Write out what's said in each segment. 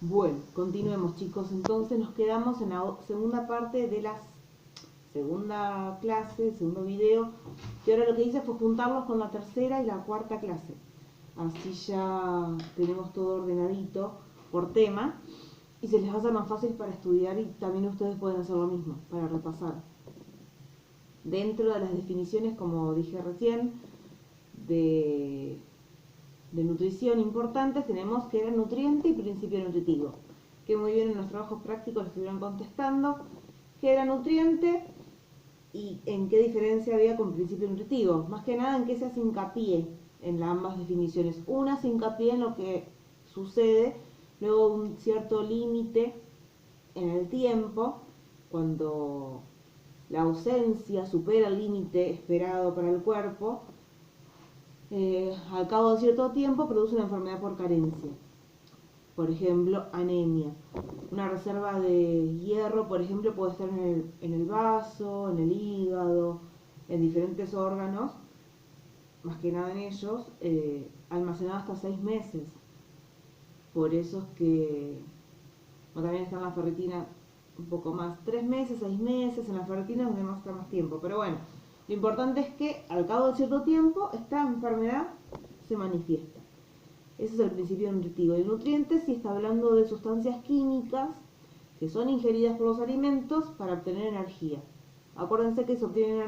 Bueno, continuemos chicos, entonces nos quedamos en la segunda parte de la segunda clase, el segundo video, que ahora lo que hice fue juntarlos con la tercera y la cuarta clase. Así ya tenemos todo ordenadito por tema y se les va a hacer más fácil para estudiar y también ustedes pueden hacer lo mismo, para repasar. Dentro de las definiciones, como dije recién, de nutrición importantes tenemos que era nutriente y principio nutritivo, que muy bien en los trabajos prácticos lo estuvieron contestando, que era nutriente y en qué diferencia había con principio nutritivo, más que nada en qué se hace hincapié en ambas definiciones. Una se hincapié en lo que sucede luego un cierto límite en el tiempo, cuando la ausencia supera el límite esperado para el cuerpo, al cabo de cierto tiempo produce una enfermedad por carencia. Por ejemplo, anemia. Una reserva de hierro, por ejemplo, puede estar en el vaso, en el hígado, en diferentes órganos, más que nada en ellos, almacenado hasta 6 meses. Por eso es que también está en la ferritina un poco más, 3 meses, 6 meses, en la ferritina es donde más está más tiempo. Pero bueno, lo importante es que al cabo de cierto tiempo esta enfermedad se manifiesta. Ese es el principio nutritivo. El nutriente sí está hablando de sustancias químicas que son ingeridas por los alimentos para obtener energía. Acuérdense que se obtiene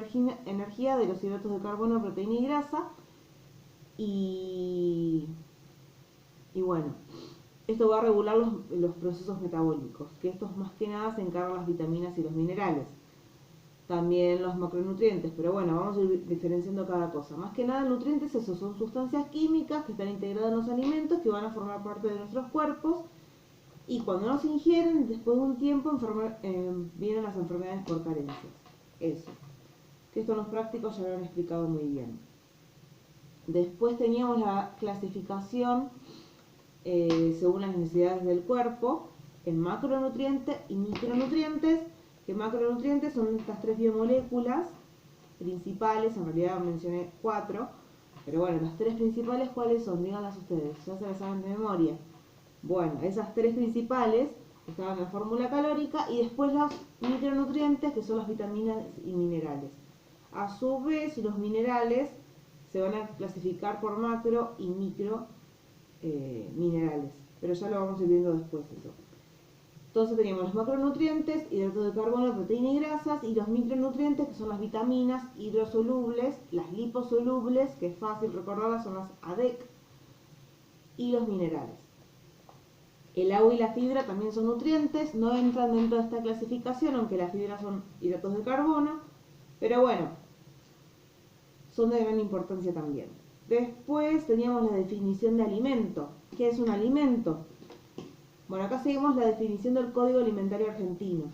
energía de los hidratos de carbono, proteína y grasa. Y, y bueno, esto va a regular los procesos metabólicos, que estos más que nada se encargan las vitaminas y los minerales. También los macronutrientes, pero bueno, vamos a ir diferenciando cada cosa. Más que nada, nutrientes, esos son sustancias químicas que están integradas en los alimentos, que van a formar parte de nuestros cuerpos, y cuando no se ingieren, después de un tiempo, vienen las enfermedades por carencias. Eso. Que esto en los prácticos ya lo han explicado muy bien. Después teníamos la clasificación según las necesidades del cuerpo, en macronutrientes y micronutrientes, que macronutrientes son estas 3 biomoléculas principales, en realidad mencioné 4, pero bueno, las 3 principales, ¿cuáles son? Díganlas ustedes, ya se las saben de memoria. Bueno, esas 3 principales estaban en la fórmula calórica, y después los micronutrientes, que son las vitaminas y minerales. A su vez, los minerales se van a clasificar por macro y micro minerales, pero ya lo vamos a ir viendo después eso. Entonces teníamos los macronutrientes, hidratos de carbono, proteína y grasas, y los micronutrientes, que son las vitaminas hidrosolubles, las liposolubles, que es fácil recordarlas, son las ADEC, y los minerales. El agua y la fibra también son nutrientes, no entran dentro de esta clasificación, aunque las fibras son hidratos de carbono, pero bueno, son de gran importancia también. Después teníamos la definición de alimento. ¿Qué es un alimento? Bueno, acá seguimos la definición del Código Alimentario Argentino.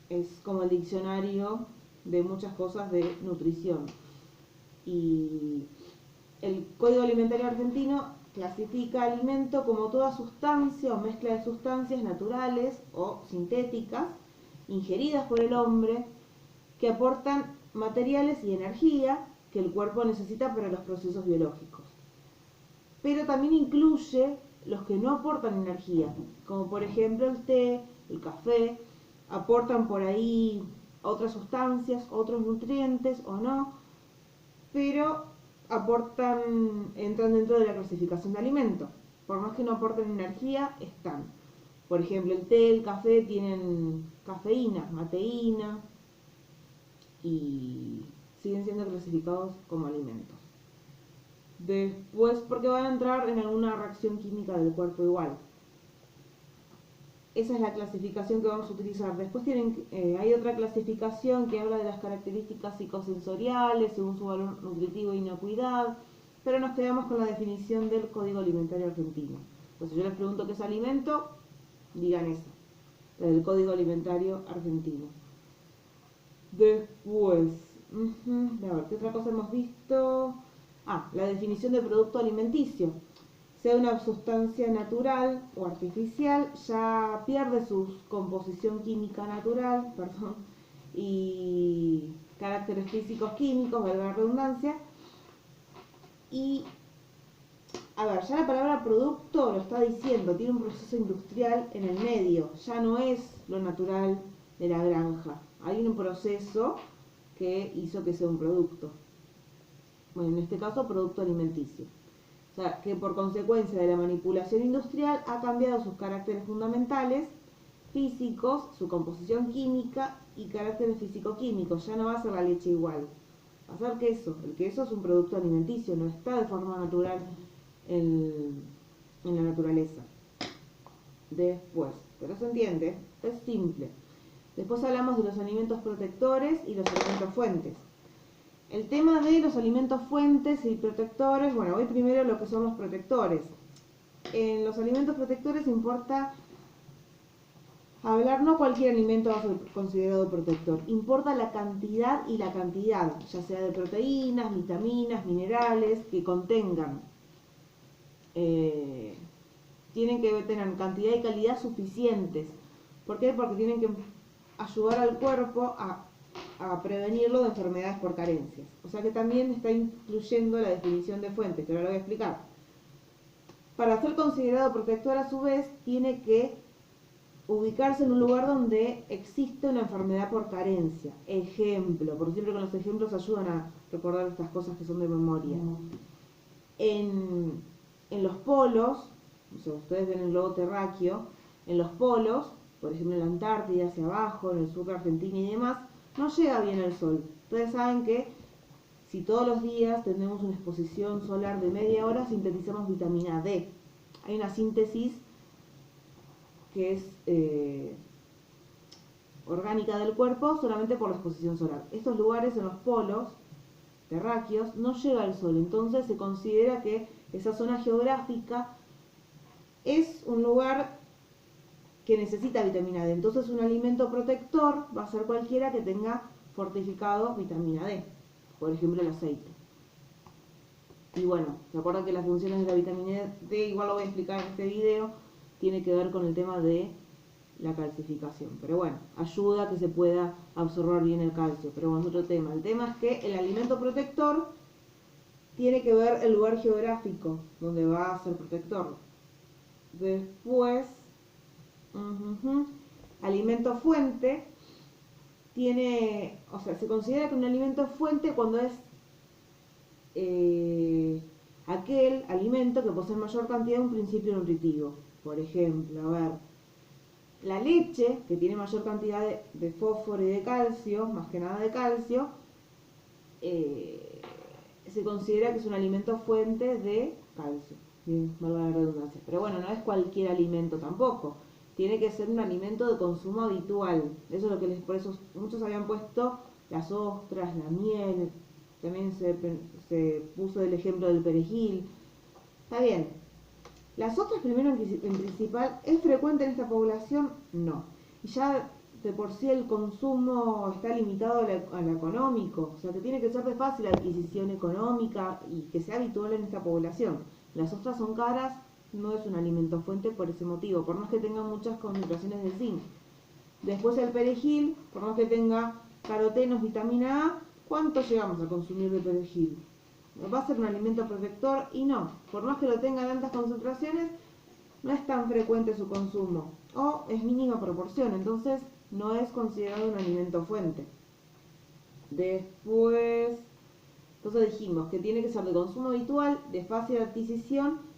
Es como el diccionario de muchas cosas de nutrición. Y el Código Alimentario Argentino clasifica alimento como toda sustancia o mezcla de sustancias naturales o sintéticas ingeridas por el hombre que aportan materiales y energía que el cuerpo necesita para los procesos biológicos. Pero también incluye los que no aportan energía, como por ejemplo el té, el café, aportan por ahí otras sustancias, otros nutrientes o no, pero entran dentro de la clasificación de alimentos. Por más que no aporten energía, están. Por ejemplo, el té, el café tienen cafeína, mateína, y siguen siendo clasificados como alimentos. Después, porque van a entrar en alguna reacción química del cuerpo igual. Esa es la clasificación que vamos a utilizar. Después hay otra clasificación que habla de las características psicosensoriales según su valor nutritivo e inocuidad, pero nos quedamos con la definición del Código Alimentario Argentino. Entonces yo les pregunto qué es alimento, digan eso, del Código Alimentario Argentino. Después, a ver, ¿qué otra cosa hemos visto? La definición de producto alimenticio. Sea una sustancia natural o artificial, ya pierde su composición química natural, y caracteres físicos químicos, valga la redundancia, y A ver, ya la palabra producto lo está diciendo, tiene un proceso industrial en el medio, ya no es lo natural de la granja. Hay un proceso que hizo que sea un producto. Bueno, en este caso, producto alimenticio. O sea, que por consecuencia de la manipulación industrial ha cambiado sus caracteres fundamentales físicos, su composición química y caracteres físico-químicos. Ya no va a ser la leche igual, va a ser queso. El queso es un producto alimenticio, no está de forma natural en la naturaleza. Después, pero se entiende, es simple. Después hablamos de los alimentos protectores y los alimentos fuentes. El tema de los alimentos fuentes y protectores, bueno, voy primero lo que son los protectores. En los alimentos protectores importa hablar, no cualquier alimento va a ser considerado protector, importa la cantidad y la cantidad, ya sea de proteínas, vitaminas, minerales, que contengan. Tienen que tener cantidad y calidad suficientes. ¿Por qué? Porque tienen que ayudar al cuerpo a prevenirlo de enfermedades por carencias. O sea que también está incluyendo la definición de fuente, que ahora lo voy a explicar. Para ser considerado protector, a su vez, tiene que ubicarse en un lugar donde existe una enfermedad por carencia. Ejemplo, por siempre con los ejemplos ayudan a recordar estas cosas que son de memoria. En los polos, o sea, ustedes ven el globo terráqueo, en los polos, por ejemplo en la Antártida, hacia abajo, en el sur de Argentina y demás, no llega bien el sol. Ustedes saben que si todos los días tenemos una exposición solar de media hora, sintetizamos vitamina D. Hay una síntesis que es orgánica del cuerpo solamente por la exposición solar. Estos lugares en los polos terráqueos no llega el sol, entonces se considera que esa zona geográfica es un lugar que necesita vitamina D. Entonces un alimento protector va a ser cualquiera que tenga fortificado vitamina D, por ejemplo el aceite. Y bueno, ¿se acuerdan que las funciones de la vitamina D, igual lo voy a explicar en este video, tiene que ver con el tema de la calcificación? Pero bueno, ayuda a que se pueda absorber bien el calcio, pero bueno, es otro tema. El tema es que el alimento protector tiene que ver el lugar geográfico donde va a ser protector. Después, alimento fuente tiene, o sea, se considera que un alimento fuente cuando es aquel alimento que posee mayor cantidad de un principio nutritivo. Por ejemplo, a ver, la leche, que tiene mayor cantidad de fósforo y de calcio, más que nada de calcio, se considera que es un alimento fuente de calcio, valga la redundancia. Pero bueno, no es cualquier alimento tampoco. Tiene que ser un alimento de consumo habitual. Eso es lo que por eso muchos habían puesto las ostras, la miel. También se puso el ejemplo del perejil. Está bien. ¿Las ostras primero en principal es frecuente en esta población? No. Y ya de por sí el consumo está limitado a lo económico. O sea que tiene que ser de fácil adquisición económica y que sea habitual en esta población. Las ostras son caras, no es un alimento fuente por ese motivo, por más que tenga muchas concentraciones de zinc. Después el perejil, por más que tenga carotenos, vitamina A, ¿cuánto llegamos a consumir de perejil? ¿Va a ser un alimento protector? Y no, por más que lo tenga en altas concentraciones, no es tan frecuente su consumo, o es mínima proporción, entonces no es considerado un alimento fuente. Después, entonces dijimos que tiene que ser de consumo habitual, de fácil adquisición,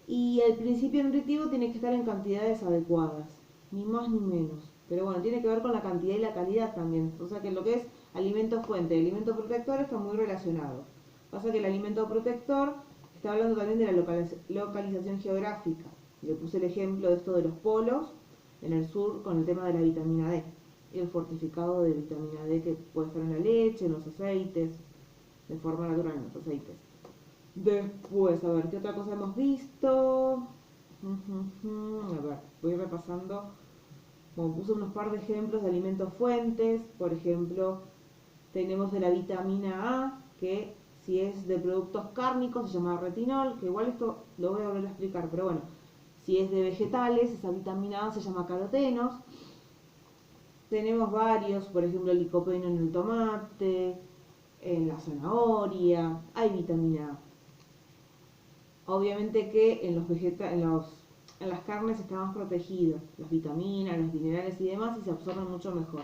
y el principio nutritivo tiene que estar en cantidades adecuadas, ni más ni menos. Pero bueno, tiene que ver con la cantidad y la calidad también. O sea que lo que es alimento fuente y alimento protector está muy relacionado. Pasa que el alimento protector está hablando también de la localización geográfica. Le puse el ejemplo de esto de los polos en el sur con el tema de la vitamina D. Y el fortificado de vitamina D que puede estar en la leche, en los aceites, de forma natural en los aceites. Después, a ver, ¿qué otra cosa hemos visto? A ver, voy repasando. Bueno, puse unos par de ejemplos de alimentos fuentes. Por ejemplo, tenemos de la vitamina A, que si es de productos cárnicos se llama retinol, que igual esto lo voy a volver a explicar, pero bueno, si es de vegetales, esa vitamina A se llama carotenos. Tenemos varios, por ejemplo, el licopeno en el tomate, en la zanahoria, hay vitamina A. Obviamente que en en las carnes está más protegido, las vitaminas, los minerales y demás, y se absorben mucho mejor.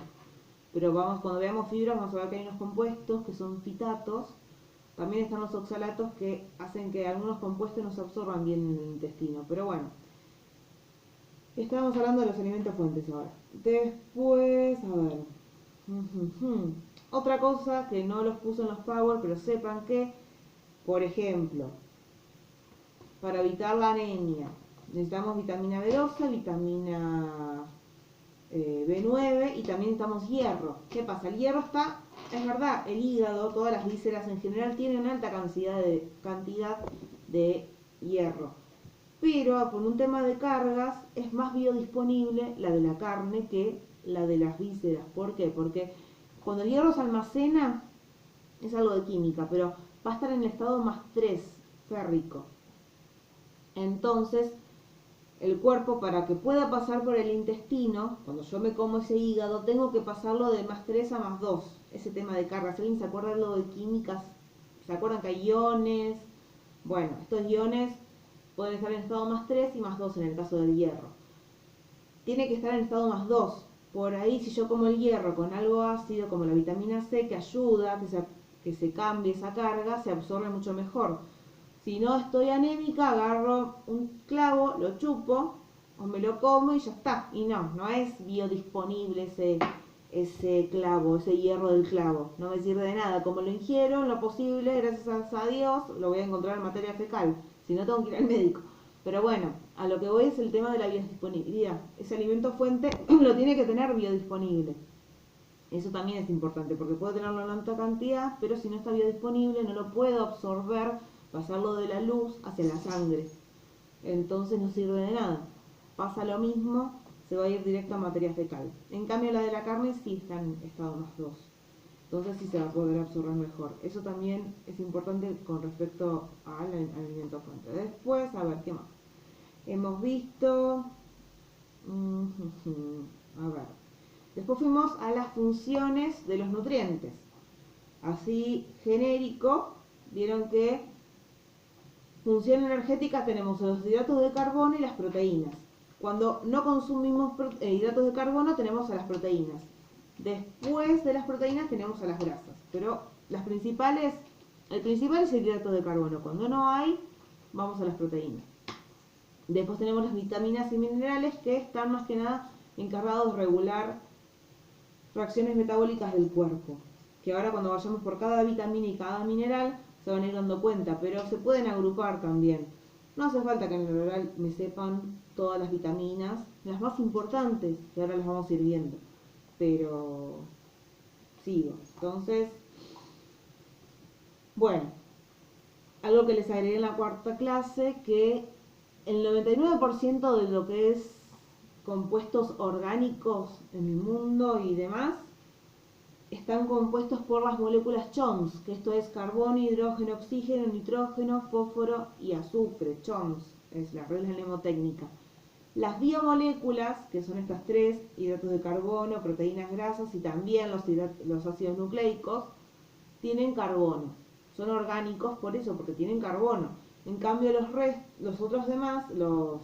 Pero cuando veamos fibras vamos a ver que hay unos compuestos que son fitatos. También están los oxalatos que hacen que algunos compuestos no se absorban bien en el intestino. Pero bueno, estábamos hablando de los alimentos fuentes ahora. Después, a ver. Otra cosa que no los puse en los Power, pero sepan que, por ejemplo, para evitar la anemia, necesitamos vitamina B12, vitamina B9 y también necesitamos hierro. ¿Qué pasa? El hierro es verdad, el hígado, todas las vísceras en general tienen alta cantidad de hierro. Pero por un tema de cargas es más biodisponible la de la carne que la de las vísceras. ¿Por qué? Porque cuando el hierro se almacena, es algo de química, pero va a estar en el estado más 3 férrico. Entonces, el cuerpo, para que pueda pasar por el intestino, cuando yo me como ese hígado, tengo que pasarlo de más 3 a más 2. Ese tema de cargas. ¿Alguien se acuerda de lo de químicas? ¿Se acuerdan que hay iones? Bueno, estos iones pueden estar en estado más 3 y más 2 en el caso del hierro. Tiene que estar en estado más 2. Por ahí, si yo como el hierro con algo ácido, como la vitamina C, que ayuda a que se cambie esa carga, se absorbe mucho mejor. Si no estoy anémica, agarro un clavo, lo chupo o me lo como y ya está. Y no es biodisponible ese clavo, ese hierro del clavo. No me sirve de nada. Como lo ingiero en lo posible, gracias a Dios, lo voy a encontrar en materia fecal. Si no, tengo que ir al médico. Pero bueno, a lo que voy es el tema de la biodisponibilidad. Ese alimento fuente lo tiene que tener biodisponible. Eso también es importante porque puedo tenerlo en alta cantidad, pero si no está biodisponible no lo puedo absorber, pasarlo de la luz hacia la sangre. Entonces no sirve de nada. Pasa lo mismo, se va a ir directo a materia fecal. En cambio la de la carne sí está en estado más 2. Entonces sí se va a poder absorber mejor. Eso también es importante con respecto al alimento fuente. Después, a ver, ¿qué más? Hemos visto... a ver. Después fuimos a las funciones de los nutrientes. Así genérico, vieron que función energética tenemos los hidratos de carbono y las proteínas. Cuando no consumimos hidratos de carbono tenemos a las proteínas. Después de las proteínas tenemos a las grasas. Pero el principal es el hidrato de carbono. Cuando no hay, vamos a las proteínas. Después tenemos las vitaminas y minerales que están más que nada encargados de regular reacciones metabólicas del cuerpo, que ahora cuando vayamos por cada vitamina y cada mineral se van a ir dando cuenta, pero se pueden agrupar también. No hace falta que en el oral me sepan todas las vitaminas, las más importantes, que ahora las vamos a ir viendo, pero sigo. Entonces, bueno, algo que les agregué en la cuarta clase, que el 99% de lo que es compuestos orgánicos en el mundo y demás están compuestos por las moléculas CHOMS, que esto es carbono, hidrógeno, oxígeno, nitrógeno, fósforo y azufre. CHOMS es la regla mnemotécnica. Las biomoléculas, que son estas tres, hidratos de carbono, proteínas grasas y también los ácidos nucleicos, tienen carbono. Son orgánicos por eso, porque tienen carbono. En cambio los otros demás, los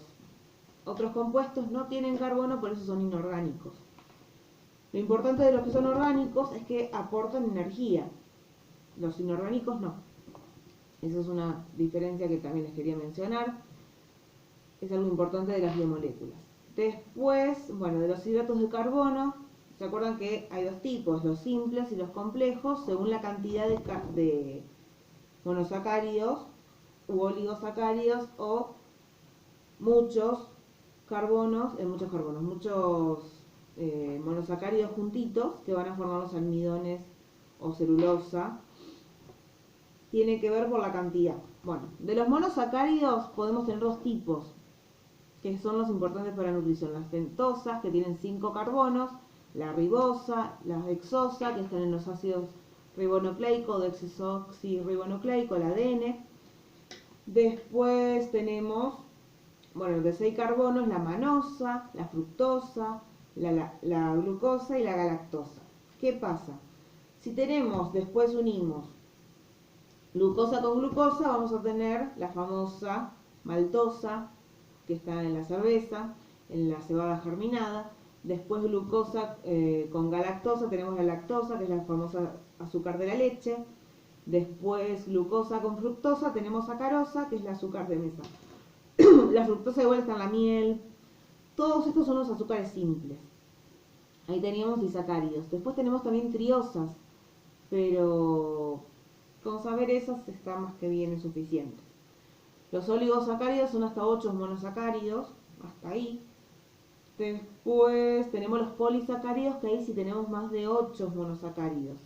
otros compuestos no tienen carbono, por eso son inorgánicos. Lo importante de los que son orgánicos es que aportan energía. Los inorgánicos no. Esa es una diferencia que también les quería mencionar. Es algo importante de las biomoléculas. Después, bueno, de los hidratos de carbono, ¿se acuerdan que hay dos tipos? Los simples y los complejos, según la cantidad de monosacáridos u oligosacáridos o muchos monosacáridos juntitos que van a formar los almidones o celulosa. Tiene que ver por la cantidad. Bueno, de los monosacáridos podemos tener dos tipos, que son los importantes para la nutrición. Las pentosas, que tienen 5 carbonos, la ribosa, la hexosa, que están en los ácidos ribonucleico, desoxirribonucleico, el ADN. Después tenemos, bueno, de 6 carbonos, la manosa, la fructosa, la glucosa y la galactosa. ¿Qué pasa? Si después unimos Glucosa con glucosa vamos a tener la famosa maltosa, que está en la cerveza, en la cebada germinada. Después glucosa con galactosa tenemos la lactosa, que es la famosa azúcar de la leche. Después glucosa con fructosa tenemos sacarosa, que es el azúcar de mesa. La fructosa igual está en la miel. Todos estos son los azúcares simples. Ahí teníamos disacáridos. Después tenemos también triosas, pero con saber esas está más que bien suficiente. Los oligosacáridos son hasta 8 monosacáridos, hasta ahí. Después tenemos los polisacáridos, que ahí sí tenemos más de 8 monosacáridos.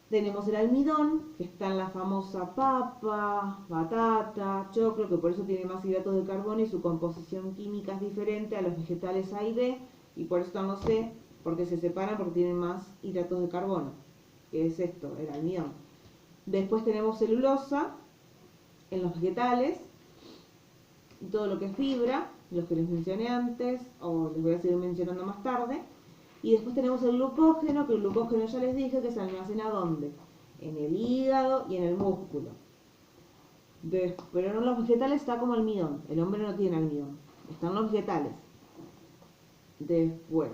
Tenemos el almidón, que está en la famosa papa, batata, choclo, que por eso tiene más hidratos de carbono y su composición química es diferente a los vegetales A y B, y por eso están los C, porque se separan porque tienen más hidratos de carbono, que es esto, el almidón. Después tenemos celulosa en los vegetales, y todo lo que es fibra, los que les mencioné antes, o les voy a seguir mencionando más tarde. Y después tenemos el glucógeno, que el glucógeno ya les dije que se almacena ¿dónde? En el hígado y en el músculo. Pero en los vegetales está como almidón. El hombre no tiene almidón. Están los vegetales. Después,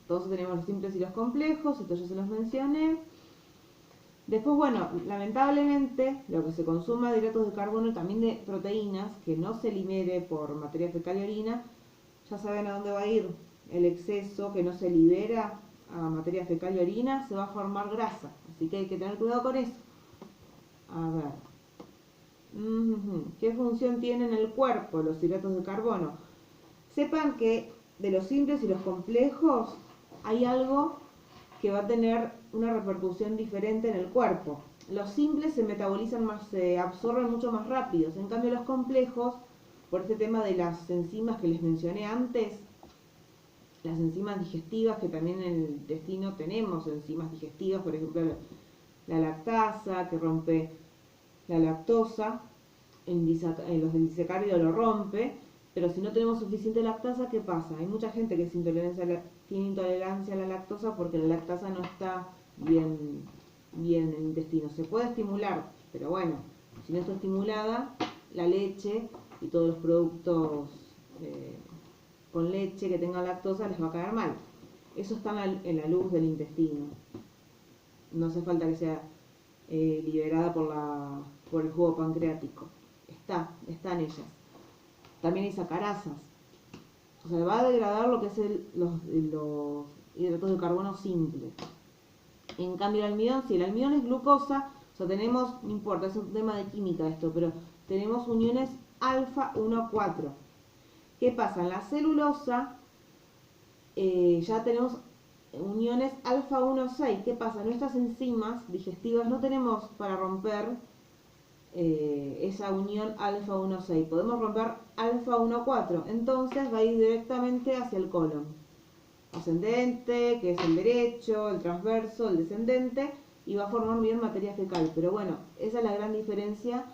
entonces tenemos los simples y los complejos, esto ya se los mencioné. Después, bueno, lamentablemente, lo que se consuma de hidratos de carbono, también de proteínas, que no se libere por materia fecal y orina, ya saben a dónde va a ir. El exceso que no se libera a materia fecal y orina, se va a formar grasa. Así que hay que tener cuidado con eso. A ver. ¿Qué función tienen en el cuerpo los hidratos de carbono? Sepan que de los simples y los complejos hay algo que va a tener una repercusión diferente en el cuerpo. Los simples se metabolizan más, se absorben mucho más rápidos. En cambio los complejos, por este tema de las enzimas que les mencioné antes, las enzimas digestivas, que también en el intestino tenemos enzimas digestivas, por ejemplo la lactasa, que rompe la lactosa, en los del disacárido lo rompe, pero si no tenemos suficiente lactasa, ¿qué pasa? Hay mucha gente que tiene intolerancia a la lactosa porque la lactasa no está bien en el intestino. Se puede estimular, pero bueno, si no está estimulada, la leche y todos los productos con leche que tengan lactosa les va a caer mal. Eso está en la luz del intestino. No hace falta que sea liberada por el jugo pancreático. Está en ellas. También hay sacarasas. O sea, va a degradar lo que es los hidratos de carbono simples. En cambio el almidón, si el almidón es glucosa, o sea, tenemos, no importa, es un tema de química esto, pero tenemos uniones alfa 1,4. ¿Qué pasa? En la celulosa ya tenemos uniones alfa 1,6. ¿Qué pasa? Nuestras enzimas digestivas no tenemos para romper esa unión alfa 1,6. Podemos romper alfa 1,4. Entonces va a ir directamente hacia el colon ascendente, que es el derecho, el transverso, el descendente, y va a formar bien materia fecal. Pero bueno, esa es la gran diferencia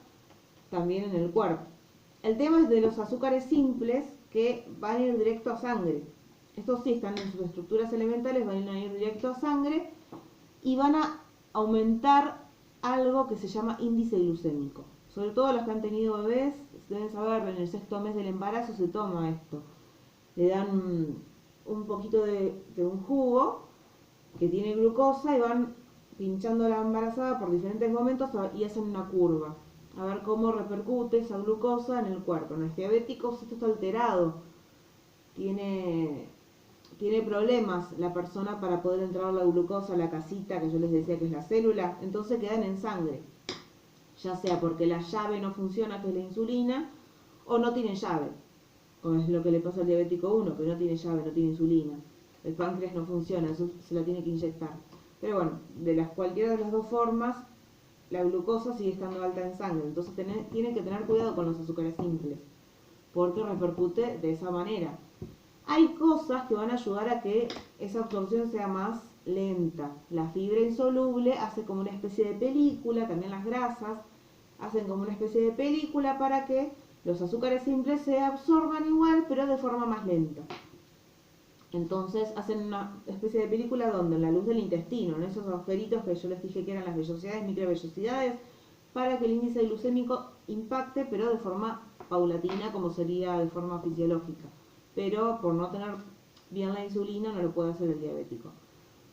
también en el cuerpo. El tema es de los azúcares simples, que van a ir directo a sangre. Estos sí están en sus estructuras elementales, van a ir directo a sangre y van a aumentar algo que se llama índice glucémico. Sobre todo los que han tenido bebés deben saber, en el 6º mes del embarazo se toma esto. Le dan un poquito de un jugo que tiene glucosa y van pinchando a la embarazada por diferentes momentos y hacen una curva. A ver cómo repercute esa glucosa en el cuerpo. En los diabéticos esto está alterado. Tiene problemas la persona para poder entrar la glucosa a la casita que yo les decía que es la célula. Entonces quedan en sangre. Ya sea porque la llave no funciona, que es la insulina, o no tiene llave. Como es lo que le pasa al diabético 1, que no tiene llave, no tiene insulina. El páncreas no funciona, eso se la tiene que inyectar. Pero bueno, cualquiera de las dos formas, la glucosa sigue estando alta en sangre. Entonces tienen que tener cuidado con los azúcares simples, porque repercute de esa manera. Hay cosas que van a ayudar a que esa absorción sea más lenta. La fibra insoluble hace como una especie de película, también las grasas hacen como una especie de película para que los azúcares simples se absorban igual, pero de forma más lenta. Entonces hacen una especie de película donde en la luz del intestino, en esos agujeritos que yo les dije que eran las vellosidades, microvellosidades, para que el índice glucémico impacte, pero de forma paulatina, como sería de forma fisiológica. Pero por no tener bien la insulina no lo puede hacer el diabético.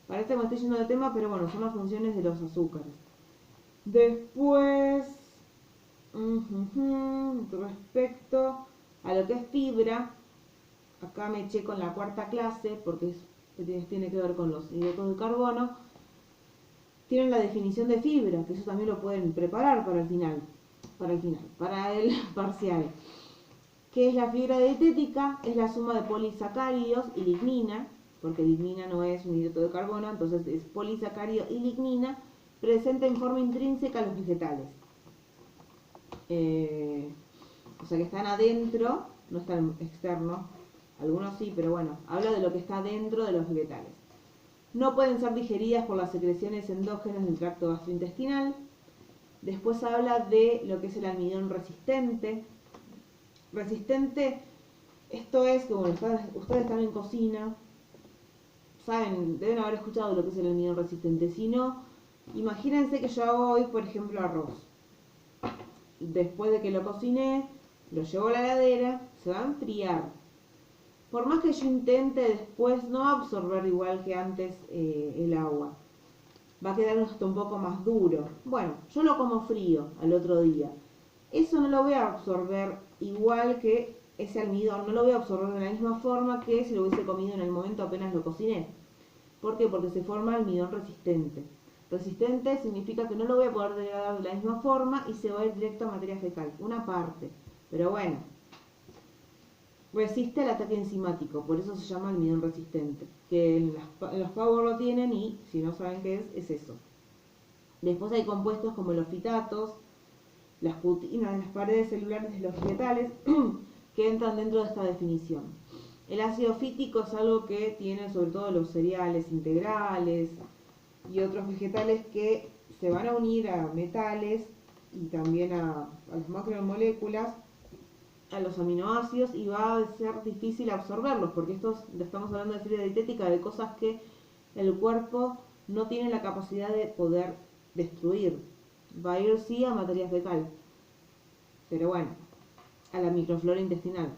Parece que me estoy yendo de tema, pero bueno, son las funciones de los azúcares. Después, respecto a lo que es fibra, acá me eché con la cuarta clase porque tiene que ver con los hidratos de carbono. Tienen la definición de fibra, que eso también lo pueden preparar para el parcial. ¿Qué es la fibra dietética? Es la suma de polisacáridos y lignina, porque lignina no es un hidrato de carbono, entonces es polisacárido y lignina, presente en forma intrínseca a los vegetales. O sea que están adentro, no están externos, algunos sí, pero bueno, habla de lo que está dentro de los vegetales. No pueden ser digeridas por las secreciones endógenas del tracto gastrointestinal. Después habla de lo que es el almidón resistente. Resistente, esto es que bueno, ustedes están en cocina, saben, deben haber escuchado lo que es el almidón resistente. Si no, imagínense que yo hago hoy, por ejemplo, arroz. Después de que lo cociné, lo llevo a la heladera, se va a enfriar. Por más que yo intente después, no va a absorber igual que antes el agua. Va a quedar hasta un poco más duro. Bueno, yo lo como frío al otro día. Eso no lo voy a absorber igual que ese almidón. No lo voy a absorber de la misma forma que si lo hubiese comido en el momento apenas lo cociné. ¿Por qué? Porque se forma almidón resistente. Resistente significa que no lo voy a poder degradar de la misma forma y se va a ir directo a materia fecal. Una parte. Pero bueno, resiste el ataque enzimático, por eso se llama almidón resistente. Que en los pavos lo tienen y si no saben qué es eso. Después hay compuestos como los fitatos, las putinas de las paredes celulares de los vegetales que entran dentro de esta definición. El ácido fítico es algo que tienen sobre todo los cereales integrales y otros vegetales que se van a unir a metales y también a las macromoléculas, a los aminoácidos, y va a ser difícil absorberlos porque estamos hablando de fibra dietética, de cosas que el cuerpo no tiene la capacidad de poder destruir. Va a ir sí a materia fecal, pero bueno, a la microflora intestinal,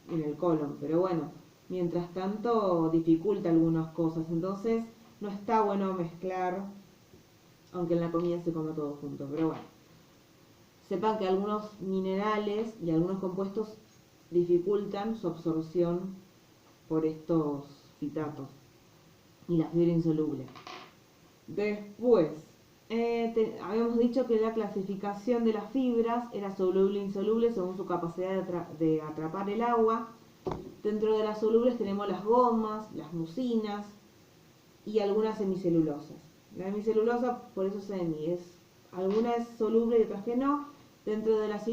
en el colon, pero bueno, mientras tanto dificulta algunas cosas, entonces no está bueno mezclar, aunque en la comida se come todo junto, pero bueno. Sepan que algunos minerales y algunos compuestos dificultan su absorción por estos fitatos y la fibra insoluble. Después, habíamos dicho que la clasificación de las fibras era soluble e insoluble según su capacidad de atrapar el agua. Dentro de las solubles tenemos las gomas, las mucinas y algunas semicelulosas. La hemicelulosa, por eso algunas es soluble y otras que no. Dentro de las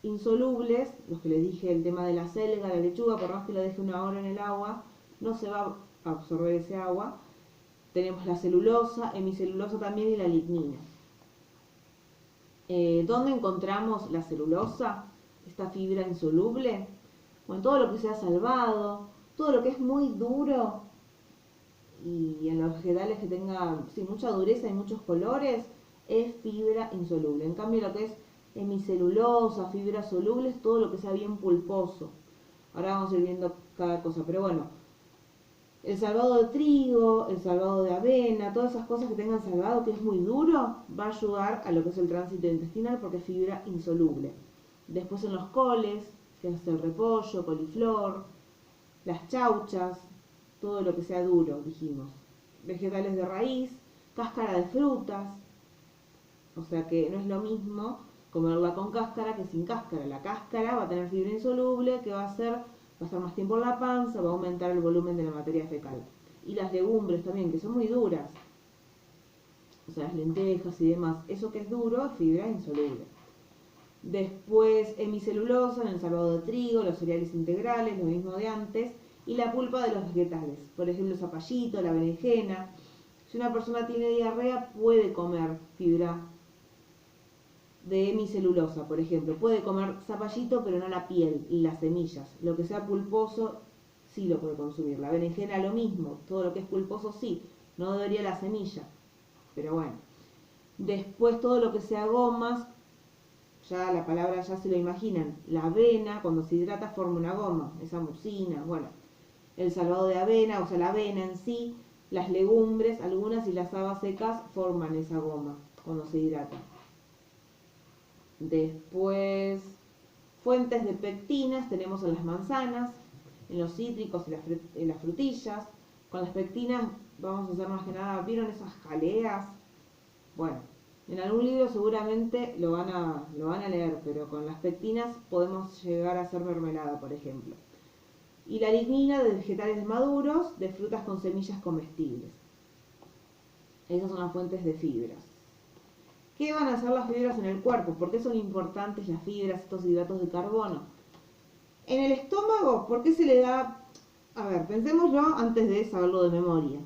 insolubles, los que les dije, el tema de la selga, la lechuga, por más que lo deje una hora en el agua, no se va a absorber ese agua. Tenemos la celulosa, hemicelulosa también y la lignina. ¿Dónde encontramos la celulosa? Esta fibra insoluble. Bueno, todo lo que sea salvado, todo lo que es muy duro y en los vegetales que tenga mucha dureza y muchos colores, es fibra insoluble. En cambio, lo que es hemicelulosa, fibras solubles, todo lo que sea bien pulposo. Ahora vamos a ir viendo cada cosa, pero bueno, el salvado de trigo, el salvado de avena, todas esas cosas que tengan salvado que es muy duro, va a ayudar a lo que es el tránsito intestinal porque es fibra insoluble. Después en los coles, que es el repollo, coliflor, las chauchas, todo lo que sea duro, dijimos. Vegetales de raíz, cáscara de frutas, o sea que no es lo mismo comerla con cáscara que sin cáscara. La cáscara va a tener fibra insoluble que va a estar más tiempo en la panza, va a aumentar el volumen de la materia fecal. Y las legumbres también, que son muy duras, o sea, las lentejas y demás, eso que es duro es fibra insoluble. Después hemicelulosa en el salvado de trigo, los cereales integrales, lo mismo de antes, y la pulpa de los vegetales, por ejemplo el zapallito, la berenjena. Si una persona tiene diarrea puede comer fibra de hemicelulosa, por ejemplo, puede comer zapallito pero no la piel y las semillas, lo que sea pulposo sí lo puede consumir. La berenjena lo mismo, todo lo que es pulposo sí, no debería la semilla, pero bueno. Después todo lo que sea gomas, ya la palabra ya se lo imaginan, la avena cuando se hidrata forma una goma, esa mucina, bueno, el salvado de avena, o sea la avena en sí, las legumbres, algunas y las habas secas forman esa goma cuando se hidratan. Después, fuentes de pectinas tenemos en las manzanas, en los cítricos y en las frutillas. Con las pectinas vamos a hacer más que nada, ¿vieron esas jaleas? Bueno, en algún libro seguramente lo van a leer, pero con las pectinas podemos llegar a hacer mermelada, por ejemplo. Y la lignina de vegetales maduros, de frutas con semillas comestibles. Esas son las fuentes de fibras. ¿Qué van a hacer las fibras en el cuerpo? ¿Por qué son importantes las fibras, estos hidratos de carbono? En el estómago, ¿por qué se le da? A ver, pensémoslo antes de saberlo de memoria.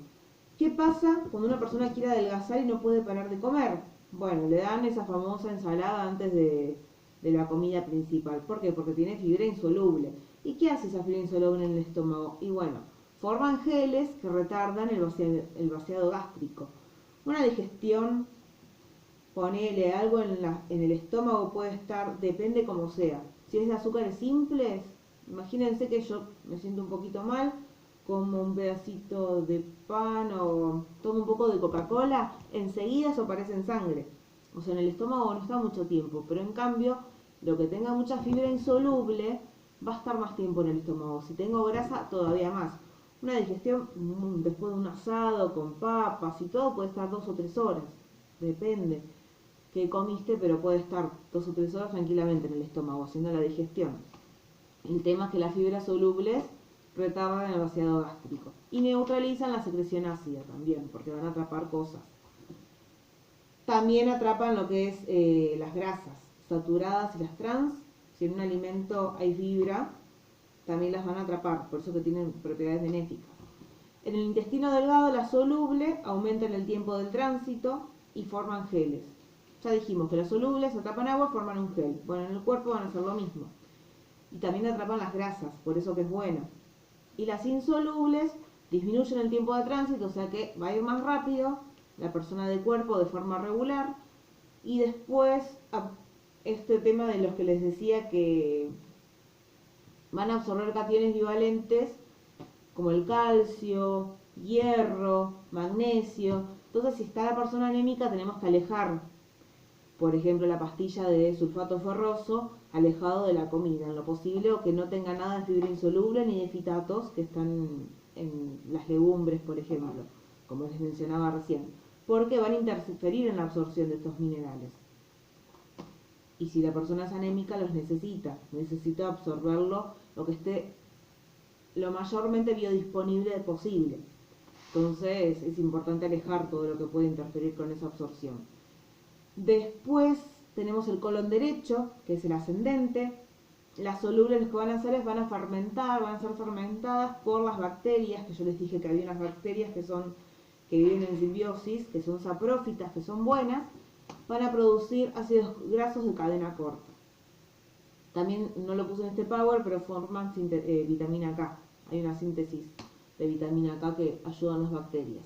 ¿Qué pasa cuando una persona quiere adelgazar y no puede parar de comer? Bueno, le dan esa famosa ensalada antes de la comida principal. ¿Por qué? Porque tiene fibra insoluble. ¿Y qué hace esa fibra insoluble en el estómago? Y bueno, forman geles que retardan el vaciado gástrico. Una digestión, ponele algo en el estómago puede estar, depende como sea. Si es de azúcares simples, imagínense que yo me siento un poquito mal, como un pedacito de pan o tomo un poco de Coca-Cola, enseguida eso aparece en sangre. O sea, en el estómago no está mucho tiempo, pero en cambio, lo que tenga mucha fibra insoluble va a estar más tiempo en el estómago. Si tengo grasa, todavía más. Una digestión después de un asado con papas y todo puede estar 2 o 3 horas, depende que comiste, pero puede estar 2 o 3 horas tranquilamente en el estómago haciendo la digestión. El tema es que las fibras solubles retardan el vaciado gástrico y neutralizan la secreción ácida también, porque van a atrapar cosas. También atrapan lo que es las grasas saturadas y las trans. Si en un alimento hay fibra, también las van a atrapar, por eso que tienen propiedades benéficas. En el intestino delgado, las solubles aumentan el tiempo del tránsito y forman geles. Ya dijimos que las solubles atrapan agua y forman un gel. Bueno, en el cuerpo van a hacer lo mismo. Y también atrapan las grasas, por eso que es bueno. Y las insolubles disminuyen el tiempo de tránsito, o sea que va a ir más rápido la persona del cuerpo de forma regular. Y después, este tema de los que les decía que van a absorber cationes bivalentes, como el calcio, hierro, magnesio. Entonces, si está la persona anémica, tenemos que alejar, por ejemplo, la pastilla de sulfato ferroso alejado de la comida, en lo posible, o que no tenga nada de fibra insoluble ni de fitatos que están en las legumbres, por ejemplo, como les mencionaba recién, porque van a interferir en la absorción de estos minerales. Y si la persona es anémica, los necesita absorberlo, lo que esté lo mayormente biodisponible posible. Entonces es importante alejar todo lo que puede interferir con esa absorción. Después tenemos el colon derecho, que es el ascendente. Las solubles que van a hacer es van a ser fermentadas por las bacterias, que yo les dije que había unas bacterias que viven en simbiosis, que son saprófitas, que son buenas, van a producir ácidos grasos de cadena corta. También no lo puse en este power, pero forman vitamina K. Hay una síntesis de vitamina K que ayuda a las bacterias.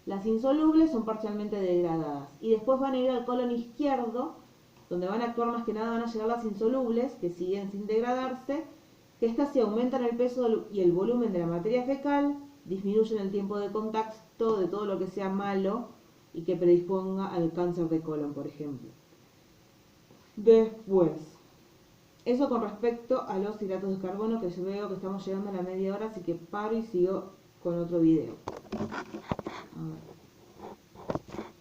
Las insolubles son parcialmente degradadas y después van a ir al colon izquierdo, donde van a actuar más que nada, van a llegar las insolubles, que siguen sin degradarse, que estas sí aumentan el peso y el volumen de la materia fecal, disminuyen el tiempo de contacto de todo lo que sea malo y que predisponga al cáncer de colon, por ejemplo. Después, eso con respecto a los hidratos de carbono, que yo veo que estamos llegando a la media hora, así que paro y sigo con otro video.